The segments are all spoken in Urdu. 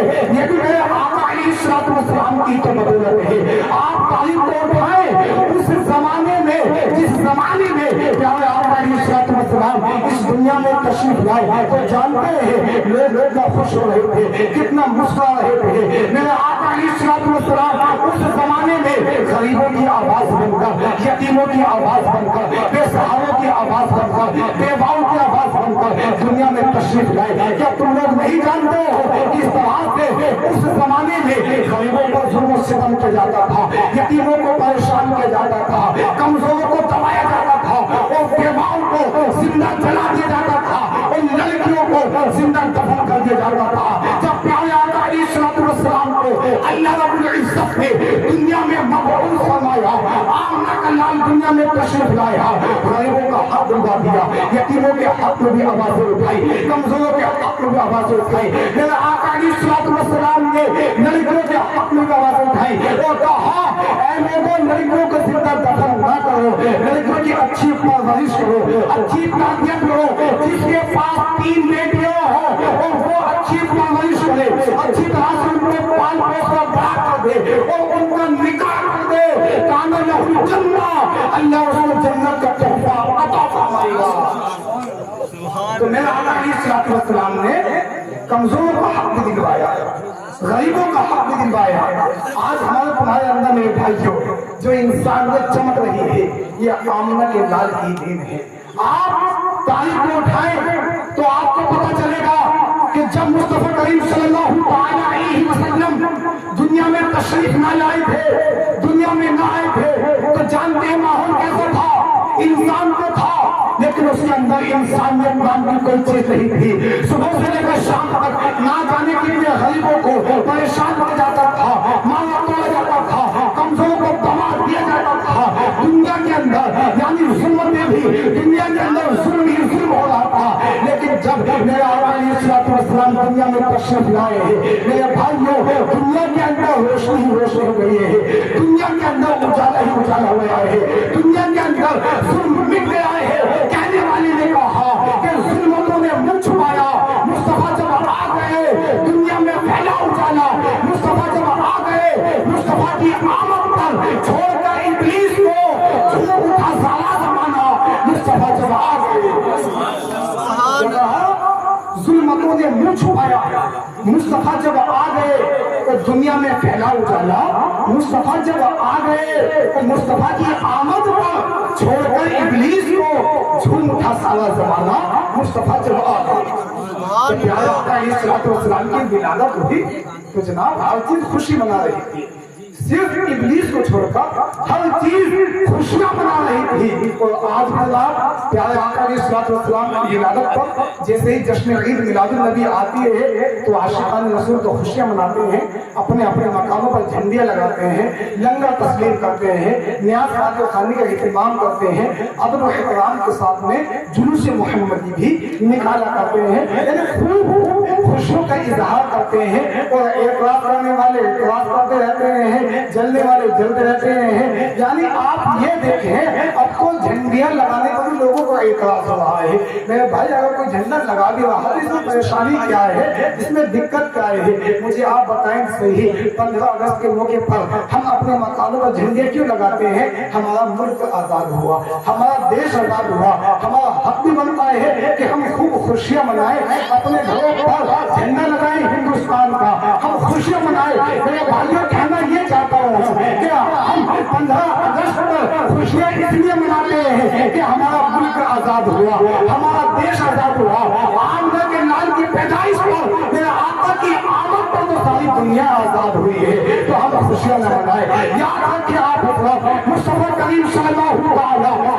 یہ بھی میرے آقا علیہ السلام کی تو بدولت ہے۔ آپ تعلیم کو اٹھائیں اس زمانے میں جس زمانے میں پیارے آقا علیہ السلام اس دنیا میں تشریف لائے تو جانتے ہیں لوگ کتنا خوش ہو رہے تھے، کتنا مسکرا رہے تھے۔ میرے آقا علیہ السلام اس زمانے میں غریبوں کی آواز بن کر، یتیموں کی آواز بن کر، بے سہاروں کی آواز بن کر، بیواؤں کی آواز بن کر دنیا میں تشریف لائے۔ کیا تم لوگ نہیں جانتے ہو کس طرح سے اس زمانے میں غریبوں پر ظلم و ستم کیا جاتا تھا، یتیموں کو پریشان کیا جاتا تھا، کمزوروں کو دبایا جاتا تھا، اور بیواؤں کو زندہ جلا دیا جاتا تھا، اور لڑکیوں کو زندہ دفن کر دیا جاتا تھا۔ جب پیارے آقا علیہ السلام کو اللہ رب العزت نے دنیا میں مبعوث فرمایا، آمنہ کا لال دنیا میں تشریف لایا، غریبوں کا حق اٹھا دیا، یتیموں کے حق میں بھی آوازیں اٹھائی، کمزوروں کے حق میں بھی آوازیں اٹھائی۔ میرے آقا علیہ السلام نے لڑکیوں کے حق میں بھی آوازیں اٹھائی اور کہا اے لوگوں لڑکیوں کو زندہ دفن نہ کرو، لڑکیوں کی اچھی پرورش کرو، اچھی تربیت کرو، جس کے پاس 3 بیٹیاں ہوں اور وہ اچھی پرورش کرے، اچھی طرح سے ان کو پال پوس کر بڑا کر دے اور ان کا نکاح کر دے، کان لہ الجنہ، اللہ اس کو جنت کا تحفہ عطا فرمائے گا۔ تو میرے آقا علیہ السلام نے کمزوروں کا حق بھی دلوایا، غریبوں کا حق بھی دلوایا۔ آج ہمارے تمہارے اندر میرے بھائیوں جو انسانیت چمک رہی ہے، یہ آمنہ کے لال کی دین ہے۔ آپ تاریخ کو اٹھائیں تو آپ کو پتہ چلے گا کہ جب مصطفیٰ کریم صلی اللہ علیہ وسلم دنیا میں تشریف نہ لائے تھے، دنیا میں نہ آئے تھے، تو جانتے ہیں ماحول کیسا تھا؟ انسان تو تھا لیکن اس کے اندر انسانیت نام کی کوئی چیز نہیں تھی۔ صبح سے لے کر شام تک نہ جانے کے لیے غریبوں کو پریشان کیا جاتا تھا، مارا توڑا جاتا تھا، کمزوروں کو دبا دیا جاتا تھا۔ دنیا کے اندر یعنی ظلمتیں بھی، دنیا کے اندر ظلم ہی ظلم ہو رہا تھا۔ لیکن جب میرے آقا علیہ السلام دنیا میں تشریف لائے ہیں، میرے بھائیوں دنیا کے اندر روشنی ہی روشنی ہو گئی ہے، دنیا کے اندر اجالا ہی اجالا ہو گیا ہے، دنیا کے اندر ظلم مٹ گیا ہے۔ کہنے والے نے کہا کہ ظلمتوں نے منہ چھپایا، مصطفیٰ جب آ گئے دنیا میں پھیلا اجالا، مصطفیٰ جب آ گئے مصطفیٰ کی آمد پر چھوڑ کر ابلیس کو جھوم اٹھا سارا زمانہ، مصطفیٰ جب آ گئے ظلمتوں نے منہ چھپایا، مصطفیٰ جب آ گئے تو دنیا میں پھیلا اجالا، مصطفیٰ جب آ گئے تو مصطفیٰ کی آمد پر چھوڑ کر ابلیس کو جھوم اٹھا سارا زمانہ، مصطفیٰ جب آ گئے۔ تو پیارے آقا علیہ السلام کی ولادت ہوئی تو جناب ہر چیز خوشی منا رہی تھی، صرف ابلیس کو چھوڑ کر ہر چیز خوشیاں منا رہی تھی۔ اور آج بھی پیارے آقا علیہ السلام کی ولادت پر جیسے ہی جشن عید میلاد النبی آتی ہے تو عاشقان رسول تو خوشیاں مناتے ہیں، اپنے اپنے مقاموں پر جھنڈیاں لگاتے ہیں، لنگر تسلیم کرتے ہیں، نیاز خاطر خانی کا اہتمام کرتے ہیں، ادب و احترام کے ساتھ میں جلوس محمدی بھی نکالا کرتے ہیں، یعنی خوب خوشیوں کا اظہار کرتے ہیں۔ اور اعتراض کرنے والے اعتراض کرتے رہتے ہیں، جلنے والے جلتے رہتے ہیں۔ یعنی آپ یہ دیکھیں اب تو جھنڈیاں لگانے کا بھی لوگوں کو اعتراض ہو رہا ہے۔ میرے بھائی اگر کوئی جھنڈا لگا بھی رہا ہے اس میں پریشانی کیا ہے، اس میں دقت کیا ہے؟ مجھے آپ بتائیں صحیح 15 اگست کے موقع پر ہم اپنے مکانوں پر جھنڈے کیوں لگاتے ہیں؟ ہمارا ملک آزاد ہوا، ہمارا دیش آزاد ہوا، ہمارا حق بھی بنتا ہے کہ ہم خوب خوشیاں منائیں، اپنے گھروں پر جھنڈا لگائیں ہندوستان کا، ہم خوشیاں منائیں۔ میرے بھائیوں کہنا یہ چاہتا ہوں کہ ہم 15 اگست پر خوشیاں اس لیے مناتے ہیں کہ ہمارا ملک آزاد ہوا، ہمارا دیش آزاد ہوا، آمنہ کے لال کی پیدائش پر، میرے آقا کی آمد پر تو ساری دنیا آزاد ہوئی ہے، تو ہم خوشیاں نہ منائیں۔ یاد رکھیں آپ حضرات مصطفیٰ کریم صلی اللہ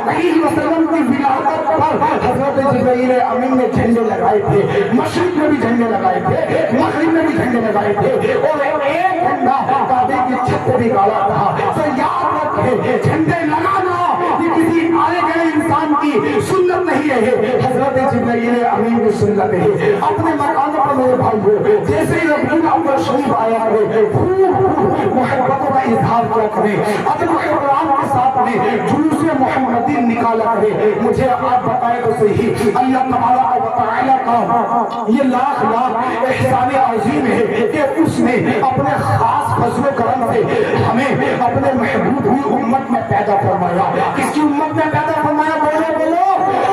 علیہ وسلم کی ولادت پر حضرت جبرائیل امین نے جھنڈے لگائے تھے، مشرق میں بھی جھنڈے لگائے تھے، مغرب میں بھی جھنڈے لگائے تھے، اور ایک جھنڈا کعبے کی چھت پہ بھی گاڑا تھا۔ تو یاد رکھیں جھنڈے لگانا یہ کسی آئے گئے انسان کی سنت نہیں ہے، حضرت جبرائیل امین کی سنت ہے۔ اپنے مکانوں پر میرے بھائیوں جیسے ہی ربیع الاول شریف آیا کرے خوب محبتوں کا اظہار کیا کرے، ادب و احترام کے ساتھ میں جلوس محمدی نکالا کرے۔ مجھے آپ بتائیں تو صحیح اللہ تبارک و تعالیٰ کا یہ لاکھ لاکھ احسان عظیم ہے کہ نے اپنے خاص فضل و کرم سے ہمیں اپنے محبوب ہوئی امت میں پیدا فرمایا. کس کی امت میں پیدا فرمایا؟ بولو بولو.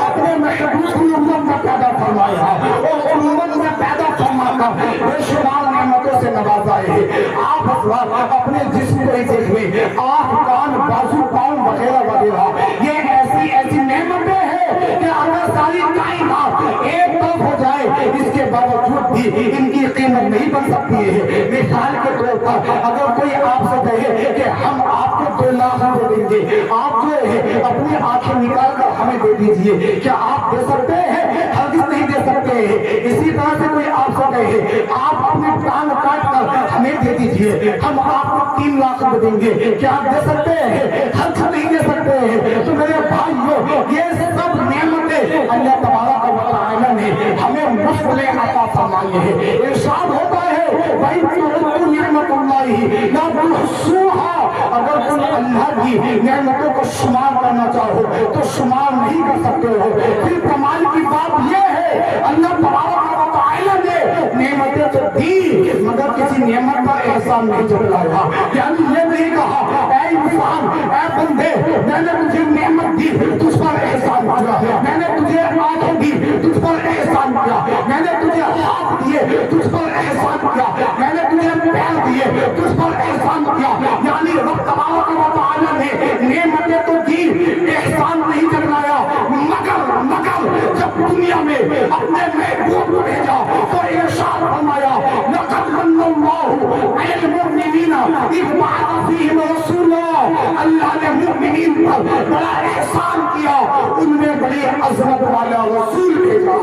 اپنے محبوب ہوئی امت میں پیدا فرمایا اور امت میں پیدا فرما کر بے شمار نعمتوں سے نوازا ہے. آپ حضرات اپنے جسم کو ہی دیکھ لیں، آنکھ کان بازو پاؤں وغیرہ وغیرہ، یہ ایسی نعمتیں ہیں کہ اگر ساری کائنات ایک طرف ہو جائے اس کے باوجود بھی ان کی قیمت نہیں بن سکتی ہے. مثال کے طور پر اگر کوئی آپ سے کہے کہ ہم آپ کو 2 لاکھ روپے دیں گے، آپ جو ہے اپنی آنکھیں نکال کر ہمیں دے دیجئے، کیا آپ دے سکتے ہیں؟ ہرگز نہیں دے سکتے ہیں. اسی طرح سے کوئی آپ سے کہے آپ اپنے ٹانگ کاٹ کر ہمیں دے دیجئے، ہم آپ کو 3 لاکھ روپے دیں گے، کیا آپ دے سکتے ہیں؟ ہرگز نہیں دے سکتے ہیں. تو میرے بھائیوں، یہ سب نعمتیں اللہ تبارک و تعالی نے ہمیں مفت میں عطا فرمائی ہے. ارشاد ہوتا ہے بھائی نعمت اللہ لا تحصوها، اگر تم اللہ کی نعمتوں کو شمار کرنا چاہو تو شمار نہیں کر سکتے ہو. پھر کمال کی بات یہ ہے اللہ تبارک و تعالی نے نعمتیں تو دی مگر کسی نعمت پر احسان نہیں جتلایا. یعنی یہ نہیں کہا اے انسان، اے بندے، میں نے تجھے نعمت دی تجھ پر احسان کیا، میں نے تجھے آنکھیں دی تجھ پر احسان کیا، میں نے تجھے ہاتھ دیے تجھ پر احسان کیا، میں نے تجھے پیر دیے تجھ پر احسان کیا. یعنی رب تبارک و تعالی نے نعمتیں تو دی، احسان نہیں جتلایا. مگر جب دنیا میں اپنے محبوب کو بھیجا تو ارشاد فرمایا لقد من اللہ علی المؤمنین اذ بعث فیہم رسولا، اللہ نے مومنین پر بڑا احسان کیا، ان میں بڑی عظمت والا رسول بھیجا.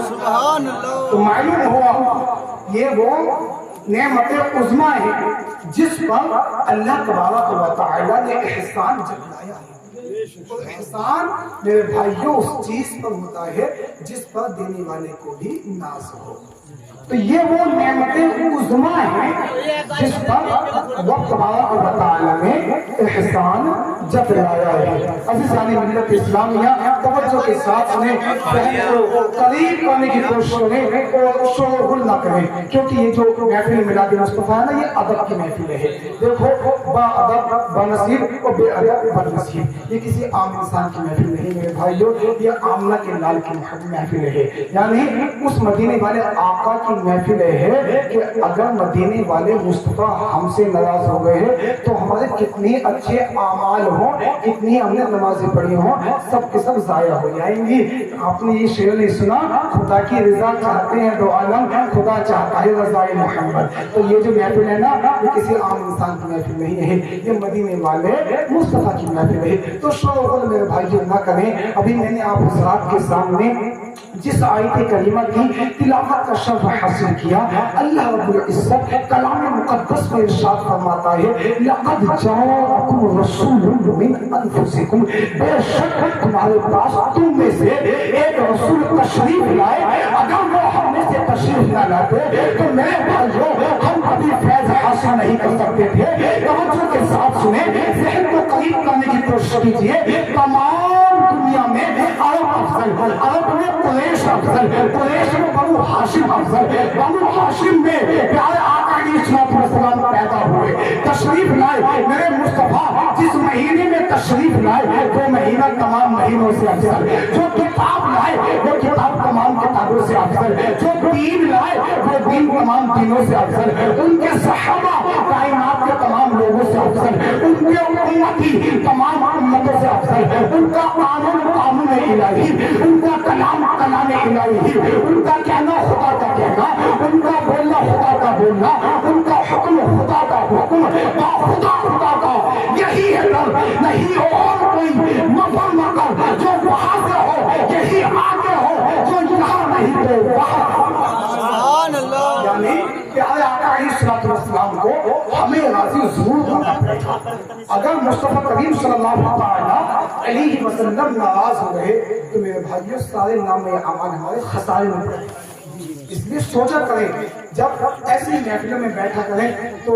سبحان اللہ. تو معلوم ہوا یہ وہ نعمت عظمی ہے جس پر اللہ تبارک و تعالی نے احسان جتلایا ہے. اور احسان میرے بھائیوں اس چیز پر ہوتا ہے جس پر دینے والے کو بھی ناز ہو. تو یہ وہ نعمتیں عظمی ہیں جس پر رب تبارک و تعالی نے احسان جتلایا ہے. عزیزان ملت اسلامیہ، توجہ کے ساتھ سنیں، بہن کو قریب کرنے کی کوشش کریں اور شور و غل نہ کریں، کیونکہ یہ جو محفل میلاد مصطفیٰ ہے نا، یہ ادب کی محفل ہے. دیکھو، با ادب با نصیب اور بے ادب بد نصیب، یہ کسی عام انسان کی محفل نہیں میرے بھائیوں، یہ آمنہ کے لال کی محفل ہے. یعنی اس مدینے والے آقا کی محفل ہے کہ اگر مدینے والے مصطفیٰ ہم سے ناراض ہو گئے ہیں تو ہمارے کتنے اچھے اعمال ہوں، کتنی ہم نے نمازیں پڑھی ہوں، سب کے سب ضائع ہو جائیں گی. آپ نے یہ شعر نہیں سنا، خدا کی رضا چاہتے ہیں دو عالم، خدا چاہتا ہے رضا محمد. تو یہ جو محفل ہے نا، یہ کسی عام انسان کی محفل نہیں ہے، یہ مدینے والے مصطفیٰ کی محفل ہے. تو شور و غل میرے بھائیوں نہ کریں. ابھی میں نے آپ حضرات کے سامنے جس آیت کریمہ کی تلاوت کا شرف حاصل کیا، اللہ رب العزت کلام مقدس میں ارشاد فرماتا ہے لقد جاءکم رسول من انفسکم، بے شک تمہارے پاس تم میں سے ایک رسول تشریف لائے. اگر وہ ہم میں سے تشریف نہ لاتے تو میرے بھائیوں ہم کبھی فیض حاصل نہیں کر سکتے تھے. توجہ کے ساتھ سنیں، ذہن کو قریب کرنے کی کوشش کیجیے. تمام دنیا میں عرب افضل، عرب میں قریش افضل، قریش میں بنو ہاشم افضل، بنو ہاشم میں پیارے آقا علیہ السلام پیدا ہوئے، تشریف لائے. میرے مصطفیٰ جس مہینے میں تشریف لائے وہ مہینہ تمام مہینوں سے افضل. جو کتاب لائے وہ کتاب تمام کتابوں سے افضل. جو دین لائے وہ دین تمام دینوں سے افضل. ان کے صحابہ کائنات کے تمام لوگوں سے افضل. ان کے امتی تمام امتوں سے افضل. ان کا قانون قانون الہی، ان کا کلام کلام الہی، ان کا کہنا خدا کا کہنا، ان کا بولنا خدا کا بولنا، ان کا حکم خدا کا حکم، خدا خدا کا. یہی ہے در، نہیں اور کوئی مفر مگر جو وہاں سے ہو، یہی آگے ہو جو یہاں نہیں تو وہاں. سبحان اللہ. یعنی پیارے آقا علیہ السلام کو ہمیں راضی ضرور کرنا پڑے گا. اگر مصطفیٰ کریم صلی اللہ علیہ وسلم ناراض ہو گئے تو میرے بھائیوں سارے نام اعمال ہمارے خسارے میں پڑے. اس لیے سوچا کریں، جب ایسی محفلوں میں بیٹھا کریں تو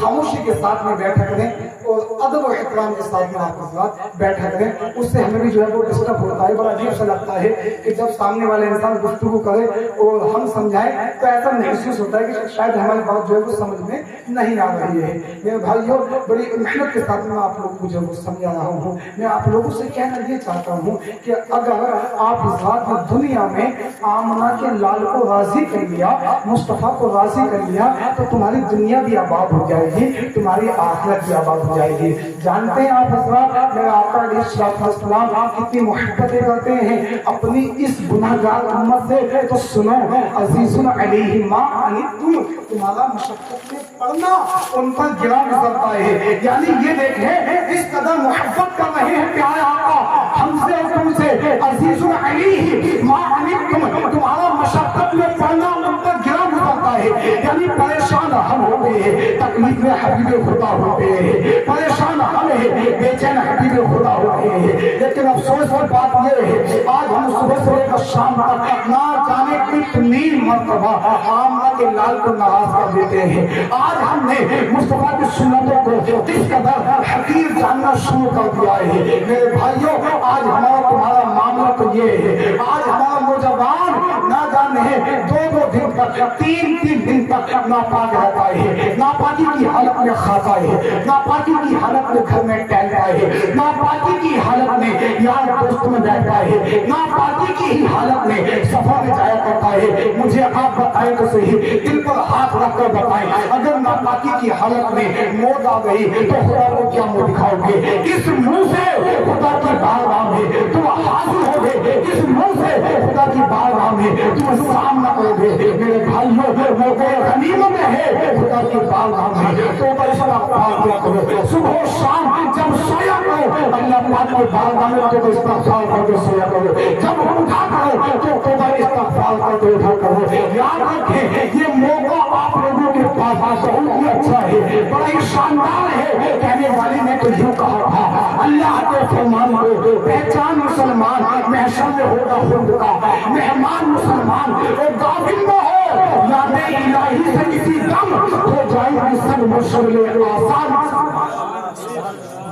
خاموشی کے ساتھ میں بیٹھا کریں اور ادب و احترام کے ساتھ میں آپ کے ساتھ بیٹھا کریں. اس سے ہمیں بھی جو ہے وہ ڈسٹرب ہوتا ہے. بڑا عجیب سا لگتا ہے کہ جب سامنے والے انسان گفتگو کرے اور ہم سمجھائیں تو ایسا محسوس ہوتا ہے کہ شاید ہماری بات جو ہے وہ سمجھ میں نہیں آ رہی ہے. میرے بھائیوں بڑی محنت کے ساتھ میں آپ لوگوں کو جو ہے سمجھا رہا ہوں. میں آپ لوگوں سے کہنا یہ چاہتا ہوں کہ اگر آپ ذات دنیا میں آمنہ کے لال کو راضی کر لیا, مصطفیٰ کو راضی کر لیا, تو تمہاری دنیا بھی آباد ہو جائے گی, تمہاری آخرت بھی آباد ہو جائے گی. جانتے ہیں آپ حضرات میرے آقا علیہ السلام کتنی محبتیں کرتے ہیں اپنی اس گناہگار امت سے. تو سنو, عزیز علیہ ما عنتم, تمہارا مشقت میں پڑنا ان پر گرا گزرتا ہے. یعنی یہ دیکھیں اس قدر محبت کر رہے ہیں پیارے آقا ہم سے اور تم سے. عزیز علیہ ما عنتم, تمہارا مشقت میں پڑنا ان پر گرا گزرتا ہے. یعنی پریشان ہم ہو گئے ہیں, تکلیف میں حبیب خدا ہو گئے ہیں, پریشان ہم ہیں, بے چین حبیب خدا ہو گئے ہیں. لیکن افسوس کی بات یہ ہے آج ہم صبح سے لے کر شام تک نہ جانے کتنی مرتبہ آمنہ کے لال کو ناراض کر دیتے ہیں. آج ہم نے مصطفیٰ کی سنتوں کو کس قدر حقیر جاننا شروع کر دیا ہے. میرے بھائیوں آج ہمارا تمہارا معاملہ تو یہ ہے, آج ہمارا نوجوان نہ جانے دو دن تک, تین دن تک ناپاک رہتا ہے, ناپاکی کی حالت میں کھاتا ہے, ناپاکی کی حالت میں گھر میں ٹہلتا ہے, ناپاکی کی حالت میں یار دوست میں بیٹھتا ہے, ناپاکی کی حالت میں سفر میں جایا کرتا ہے. مجھے آپ بتائیں تو صحیح, دل پر ہاتھ رکھ کر بتائیں, اگر ناپاکی کی حالت میں موت آ گئی تو خدا کو کیا منہ دکھاؤ گے؟ کس منہ سے خدا کی بارگاہ میں تم حاضر ہو گے؟ کس منہ سے خدا کی بارگاہ میں تم سامنا کرو گے؟ میرے بھائیوں موقع غنیمت ہے خدا کی بارگاہ میں تو استغفار کیا کرو. صبح و شام جب سویا کرو اللہ پاک کی بارگاہ میں تو استغفار کر کے سویا کرو. جب اٹھا کرو تو توبہ استغفار کر کے اٹھا کرو. یاد رکھیں یہ موقع آپ لوگوں کے پاس بہت ہی اچھا ہے, بڑا ہی شاندار ہے. کہنے والی نے تو یوں کہا تھا اللہ کے فرمان کو پہچان مسلمان محشر میں ہوگا خود کا مہمان مسلمان اور غافل نہ ہو یاد الہی سے کسی دم ہو جائے گی سب مشکلیں آسان.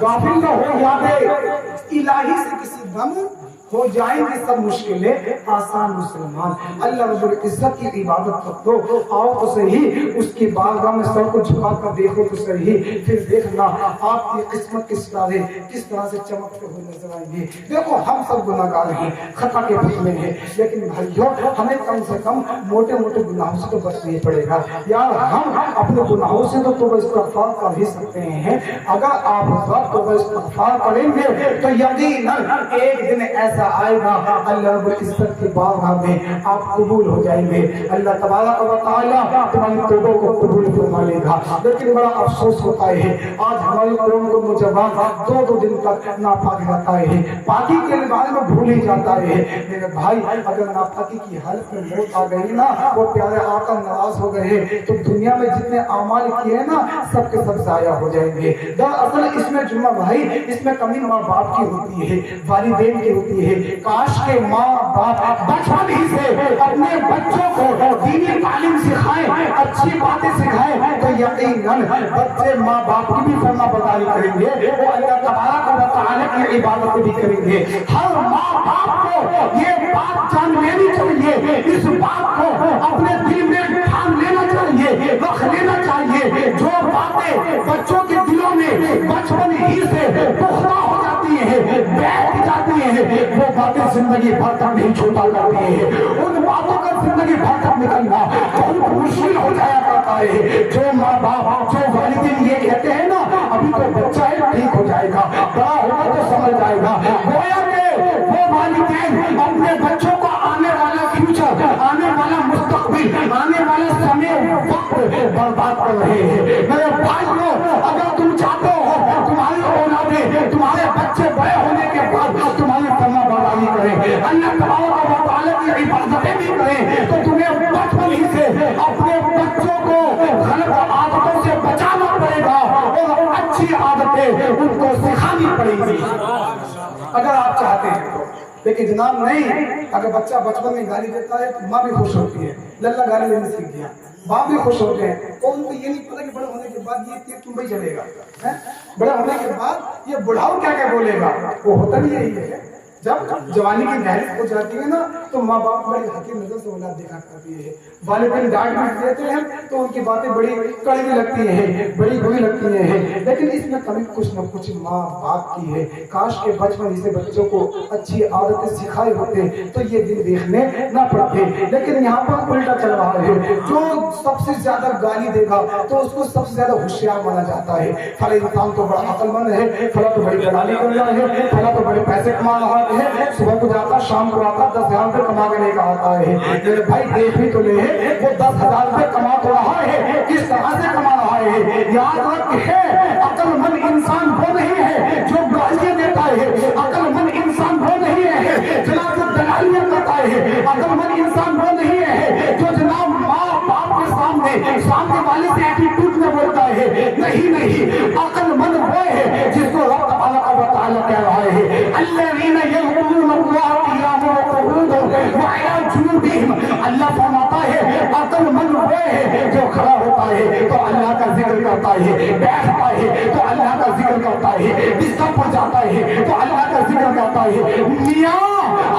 غافل نہ ہو یاد الہی سے کسی دم ہو جائیں گی سب مشکلیں آسان مسلمان. اللہ رب العزت کی عبادت کرو, آؤ تو صحیح اس کی بارگاہ میں سر کو جھکا کر دیکھو تو صحیح, پھر دیکھنا آپ کی قسمت کے ستارے کس طرح سے چمکتے ہوئے نظر آئیں گے. دیکھو ہم سب گناہگار ہیں, خطا کے میں ہیں, لیکن بھائیوں ہمیں کم سے کم موٹے موٹے گناہوں سے تو بچ نہیں پڑے گا. یار ہم اپنے گناہوں سے تو توبہ استغفار کر ہی سکتے ہیں. اگر آپ توبہ استغفار کریں گے تو یقیناً ایک دن ایسا آئے گا اللہ رب العزت کی بارگاہ میں آپ قبول ہو جائیں گے. اللہ تبارک و تعالی تمہاری توبہ کو قبول فرما لے گا. لیکن بڑا افسوس ہوتا ہے آج ہماری قوم کو نوجوان دو دن تک ناپاک رہتا ہے, پاکی کے بارے میں بھول ہی جاتا ہے. میرے بھائی اگر ناپاکی کی حالت میں موت آ گئی نا, وہ پیارے آقا ناراض ہو گئے تو دنیا میں جتنے اعمال کیے ہیں نا سب کے سب ضائع ہو جائیں گے. دراصل اس میں جمعہ بھائی اس میں کمی ماں باپ کی ہوتی ہے, والدین کی ہوتی ہے. کاش کے ماں باپ بچپن ہی سے اپنے بچوں کو دینی تعلیم سکھائیں, اچھی باتیں سکھائیں تو یقیناً بچے ماں باپ کی بھی فرما برداری کریں گے, وہ اللہ تبارک و تعالی کی عبادت بھی کریں گے. ہر ماں باپ کو یہ بات جان لینی چاہیے, اس بات کو اپنے دل میں ٹھان لینا چاہیے, رکھ لینا چاہیے. جو باتیں بچوں کے دلوں میں بچپن ہی سے پختہ ہو جاتی ہیں, بیٹھ جاتی ہیں, وہ باتیں زندگی بھر تک نہیں چھوٹا کرتی ہیں. ان باتوں کا زندگی بھر تک نکلنا بہت مشکل ہو جایا کرتا ہے. جو ماں باپ جو والدین یہ کہتے ہیں نا ابھی تو بچہ ہے ٹھیک ہو جائے گا, بڑا ہوگا تو سمجھ جائے گا, گویا کہ وہ والدین اپنے بچوں کو آنے والا فیوچر, آنے والا مستقبل, آنے والا سمے وقت برباد کر رہے ہیں. میرے بھائیوں اگر تم چاہتے ہو تمہاری اولادیں تمہارے بچے بڑے ہونے کے بعد تمہاری فرما برداری کریں, اللہ تبارک و تعالی کی عبادتیں بھی کریں, تو تمہیں بچپن ہی سے اپنے بچوں کو غلط عادتوں سے بچانا پڑے گا اور اچھی عادتیں ان کو سکھانی پڑیں گی اگر آپ چاہتے ہیں تو. لیکن جناب نہیں, اگر بچہ بچپن میں گالی دیتا ہے تو ماں بھی خوش ہوتی ہے, للہ گالی دینے سیکھ گیا, باپ بھی خوش ہوتے ہیں. اور ان کو یہ نہیں پتا کہ بڑے ہونے کے بعد یہ تیر تم پہ چلے گا. بڑا ہونے کے بعد یہ بڑھاؤ کیا کیا بولے گا، وہ ہوتا بھی یہی ہے، جب جوانی کی گہری ہو جاتی ہے نا تو ماں باپ بڑی حقیر نظر سے اولاد دیکھا کرتی ہے، والدین ڈانٹ بھی دیتے ہیں تو ان کی باتیں بڑی کڑوی لگتی ہیں، بڑی بری لگتی ہیں، لیکن اس میں کبھی کچھ نہ کچھ ماں باپ کی ہے، کاش کے بچپن سے بچوں کو اچھی عادتیں سکھائے ہوتے تو یہ دن دیکھنے نہ پڑتے، لیکن یہاں پر الٹا چل رہا ہے، جو سب سے زیادہ گالی دے گا تو اس کو سب سے زیادہ ہوشیار مانا جاتا ہے، فلاں انسان تو بڑا عقل مند ہے، فلاں تو بڑی گالی کر رہا ہے، فلاں تو بڑے پیسے کما رہا ہے، صبح کو جاتا شام کو آتا 10,000 روپے کما کے لے کے آتا ہے، میرے بھائی دیکھ بھی تو لے وہ 10,000 روپے کما تو رہا ہے، کس طرح سے کما رہا ہے، یاد رکھ ہے عقل مند انسان وہ نہیں ہے جو گالیاں دیتا ہے، عقل مند انسان وہ نہیں ہے جناب جو دلالیاں کرتا ہے، عقل مند انسان وہ نہیں ہے جو جناب ماں باپ کے سامنے والے سے ایٹیٹیوڈ میں بولتا ہے، نہیں، عقل مند وہ ہے جس کو رب تبارک و تعالی کہہ رہا ہے الذین یذکرون اللہ قیاما وقعودا وعلی جنوبہم، اللہ فرماتا ہے عقل مند وہ ہے جو کھڑا ہوتا ہے تو اللہ کا ذکر کرتا ہے، بیٹھتا ہے تو اللہ کا ذکر کرتا ہے، بستر پر جاتا ہے تو اللہ کا ذکر کرتا ہے، میاں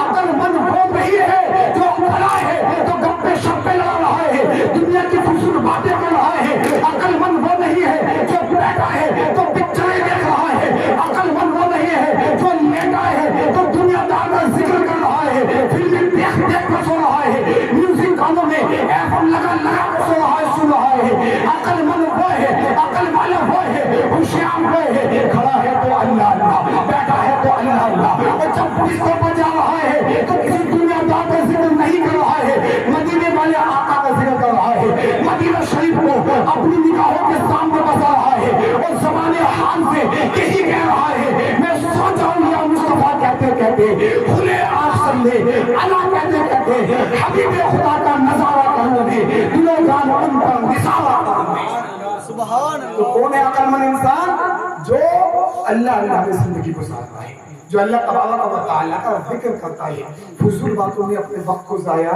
عقل مند وہ نہیں ہے جو کھڑا ہے تو گپے شپے لڑا رہا ہے، دنیا کی فضول باتیں کر رہا ہے، عقل مند وہ نہیں ہے جو بیٹھا ہے تو پکچریں دیکھ رہا ہے، عقل مند وہ نہیں ہے جو لیٹا ہے تو دنیا دار کا ذکر کر رہا ہے، فلمیں دیکھ دیکھ کر سو رہا ہے، میوزک گانوں میں ایف ایم لگا لگا کر سو رہا ہے، سن رہا ہے، عقل مند وہ ہے، عقل والا وہ ہے، ہوشیار وہ ہے، کھڑا ہے تو اللہ اللہ، بیٹھا ہے تو اللہ اللہ، اور جب بستر پر جا رہا ہے تو کسی دنیا دار کا ذکر نہیں کر رہا ہے، مدینے والے آقا کا ذکر کر رہا ہے، مدینہ شریف کو اپنی نگاہوں کے سامنے بسا رہا ہے، اور زبان حال سے یہی کہہ رہا ہے، میں سوچ رہا ہوں یا مصطفیٰ کہتے کہتے کھلے آنکھ صلی اللہ کہتے کہتے حبیب خدا کا نظارہ کروں گے، دل و جان ان پر نثارہ کروں گے، سبحان اللہ۔ تو کون ہے عقل مند انسان؟ جو اللہ اللہ میں زندگی گزارتا ہے، جو اللہ تبارک و تعالیٰ کا ذکر کرتا ہے، فضول باتوں میں اپنے وقت کو ضائع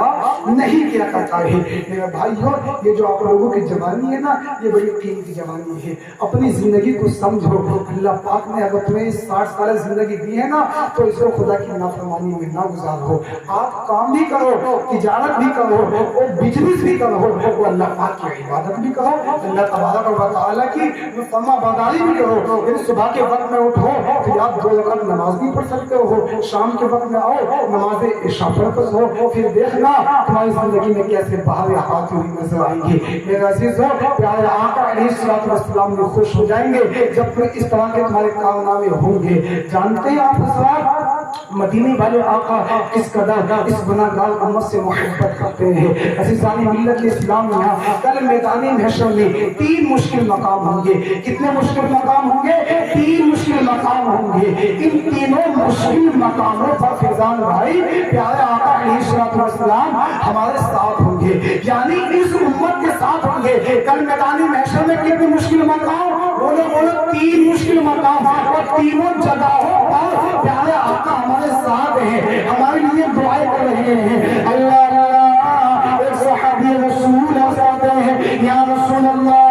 نہیں کیا کرتا ہے۔ میرے بھائیو، یہ جو آپ لوگوں کی جوانی ہے نا، یہ بڑی قیمتی جوانی ہے، اپنی زندگی کو سمجھو، اللہ پاک نے اگر تمہیں 60 سال زندگی دی ہے نا تو اس کو خدا کی نافرمانی میں نہ گزارو، آپ کام بھی کرو، تجارت بھی کرو، اور بزنس بھی کرو، وہ اللہ پاک کی عبادت بھی کرو، اللہ تبارک و تعالیٰ کی فرما برداری بھی کرو، یعنی صبح کے وقت میں اٹھو تو آپ 2 رکعت نماز بھی پڑھ سکتے ہو، شام کے وقت میں آؤ نماز عشاء پڑھ کر ہو، پھر دیکھنا تمہاری زندگی میں کیسے بہاریں آتی ہوئی نظر آئیں گی۔ میرے عزیزو، پیارے آقا علیہ السلام بھی خوش ہو جائیں گے جب تم اس طرح کے تمہارے کارنامے ہوں گے۔ جانتے ہیں آپ حضرات مدینے والے آقا کس قدر اس گناہگار امت سے محبت کرتے ہیں۔ عزیزان ملت اسلام، یہاں کل میدان محشر میں 3 مشکل مقام ہوں گے۔ کتنے مشکل مقام ہوں گے؟ 3 مشکل مقام ہوں گے۔ ان تینوں مشکل مقاموں پر فیضان بھائی پیارے آقا علیہ السلام ہمارے ساتھ ہوں گے، یعنی اس امت کے ساتھ ہوں گے۔ کل میدان محشر میں کتنے مشکل مقام؟ بولو 3 مشکل مقام، اور تینوں جگہوں پر پیارے آقا ہمارے ساتھ ہیں، ہمارے لیے دعائیں کر رہے ہیں۔ اللہ اللہ، ایک صحابی رسول کہتے ہیں یا رسول اللہ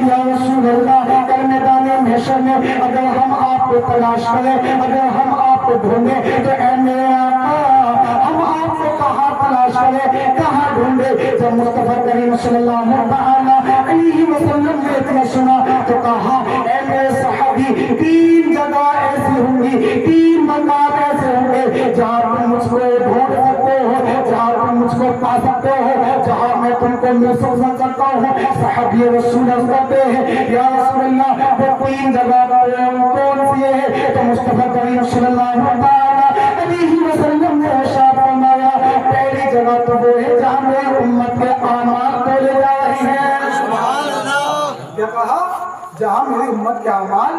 یا رسول اللہ، کل میدان محشر میں اگر ہم آپ کو تلاش کریں، اگر ہم آپ کو ڈھونڈیں تو اے میرے آقا ہم آپ کو کہاں تلاش کریں، کہاں ڈھونڈیں؟ جب مصطفیٰ کریم صلی اللہ علیہ وسلم نے اتنا سنا تو کہا اے میرے صحابی 3 جگہ ایسی ہوں گی، 3 مقام ایسے ہوں گے جہاں تم مجھ کو ڈھونڈ سکتے ہو، جہاں تم مجھ کو پا سکتے ہو، جہاں میں تم کو محسوس کرتا ہوں۔ صحابی رسول کہتے ہیں یا رسول اللہ وہ 3 جگہ کون سی ہے؟ تو مصطفیٰ کریم صلی اللہ علیہ وسلم نے ارشاد فرمایا پہلی جگہ تو وہ ہے جہاں میری امت کے اعمال تولے جا رہے ہیں۔ کیا کہا؟ جہاں میری امت کے اعمال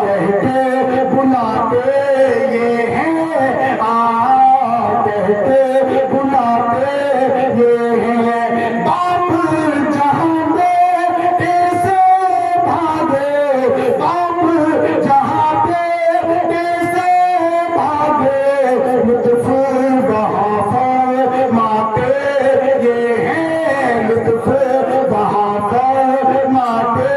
کہہ کے بلاتے یہ ہیں، کہہ کے بلاتے یہ ہیں، باپ جہاں بیٹے سے بھاگے، باپ جہاں بیٹے سے بھاگے، لطف وہاں فرماتے یہ ہیں، لطف وہاں فرماتے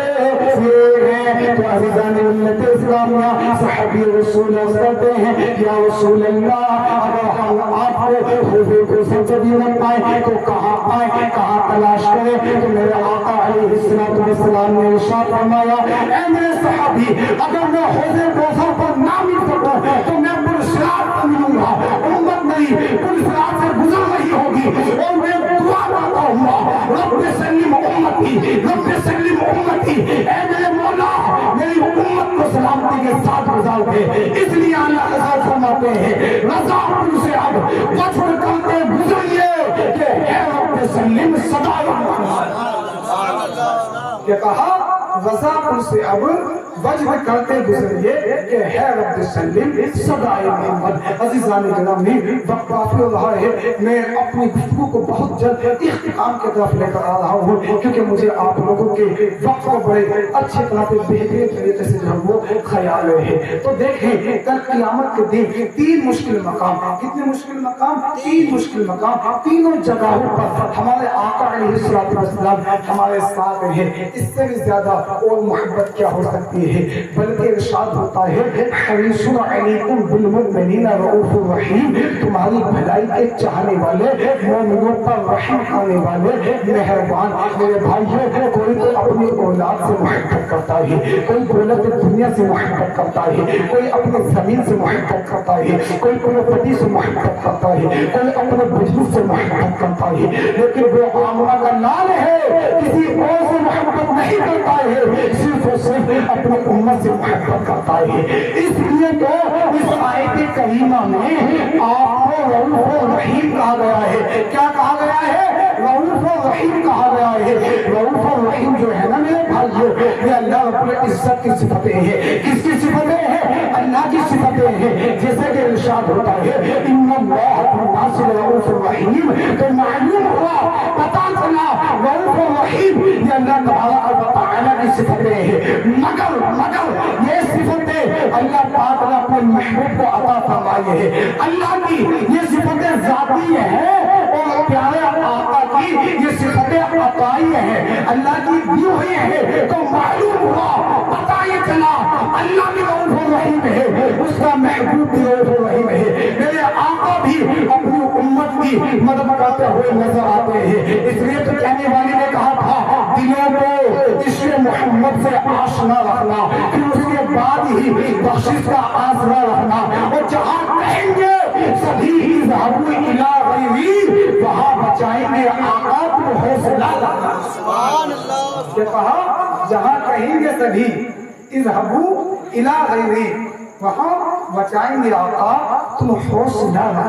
یہ ہیں۔ تو عزیزان امت اسلامیہ، صحابی رسول اللہ کہتے ہیں یا رسول اللہ، اگر ہم آپ کو خوبی کو سمجھ نہ پائیں تو کہاں پائیں، کہاں تلاش کریں؟ تو میرے آقا علیہ السلام نے ارشاد فرمایا، اے میرے صحابی، اگر میں حوض کوثر پر نہ مل سکوں تو میں پرسرات پر ملوں گا۔ امت نہیں پرسرات سے گزر رہی ہوگی اور میں دعا کرتا ہوں، رب سلم امتی، رب سلم امتی، اے میرے مولا میری امت کو سلامتی کے ساتھ گزار دے۔ اس لیے اللہ حضرت فرماتے ہیں، رضا پور سے اب وجد کرتے گزریے کہ اے رب سلم صدای کہ کہا رضا پور سے اب وجد کرتے گزریے کہ ہے رب سلم صدای محمد۔ عزیزان گرامی، وقت کافی ہو رہا ہے، میں اپنی گفتگو کو بہت جلد اختتام کی طرف لے کر آ رہا ہوں، کیونکہ مجھے آپ لوگوں کے وقت کو بڑے اچھے طرح سے بہترین طریقے سے جو وہ خیال ہے۔ تو دیکھیں کل قیامت کے دن تین مشکل مقام، کتنے مشکل مقام؟ تین مشکل مقام، تینوں جگہوں پر ہمارے آقا علیہ السلام ہمارے ساتھ ہیں۔ اس سے بھی زیادہ اور محبت کیا ہو سکتی ہے؟ بلکہ ارشاد ہوتا ہے، حریص علیکم بالمؤمنین رؤوف الرحیم، تمہاری بھلائی کے چاہنے والے، مومنوں پر رحم کرنے والے، مہربان۔ میرے بھائیوں، کوئی تو اپنی اولاد سے محبت کرتا ہے، کوئی دولت دنیا سے محبت کرتا ہے، کوئی اپنے زمین سے محبت کرتا ہے، کوئی پراپرٹی سے محبت کرتا ہے، کوئی اپنے بزنس سے محبت کرتا ہے، لیکن وہ آمنہ کا لال ہے کسی اور سے محبت نہیں کرتا ہے، صرف اور صرف اپنی امت سے محبت کرتا ہے۔ اس لیے تو اس آیت کریمہ میں آپ کو رؤوف الرحیم کہا گیا ہے۔ کیا کہا گیا ہے؟ رؤوف الرحیم کہا گیا ہے۔ رؤوف الرحیم جو ہے نا میرے بھائیو، یہ اللہ رب العزت کی صفتیں ہیں۔ کس کی صفتیں ہیں؟ اللہ کی صفتیں ہیں۔ جیسے کہ ارشاد ہوتا ہے، ان اللہ بالناس رؤوف الرحیم، تو معلوم ہوا، پتہ چلا رؤوف الرحیم یہ اللہ تبارک و تعالیٰ کی صفتیں ہیں۔ مگر یہ صفتیں اللہ پاک نے اپنے محبوب کو عطا فرمائی ہے۔ اللہ کی یہ صفتیں ذاتی ہیں اور پیارے آقا کی یہ صفتیں عطائی ہیں، اللہ کی دی ہوئی ہیں۔ تو معلوم ہوا، پتہ یہ چلا اللہ بھی رؤوف الرحیم ہے، اس کا محبوب بھی رؤوف الرحیم ہے۔ میرے آقا بھی اپنی امت کی مدد کرتے ہوئے نظر آتے ہیں۔ اس لیے تو کہنے والی نے کہا تھا، دلوں کو عشق محمد سے آشنا رکھنا، پھر اس کے بعد ہی بخشش کا آسرا رکھنا، اور جہاں کہیں گے سبھی اذهبوا الی غیری، وہاں بچائیں گے آقا کو حوصلہ رکھنا۔ سبحان اللہ۔ یہ کہا جہاں کہیں گے سبھی اذهبوا الی غیری، وہاں بچائیں گے آقا تم حوصلہ رکھنا۔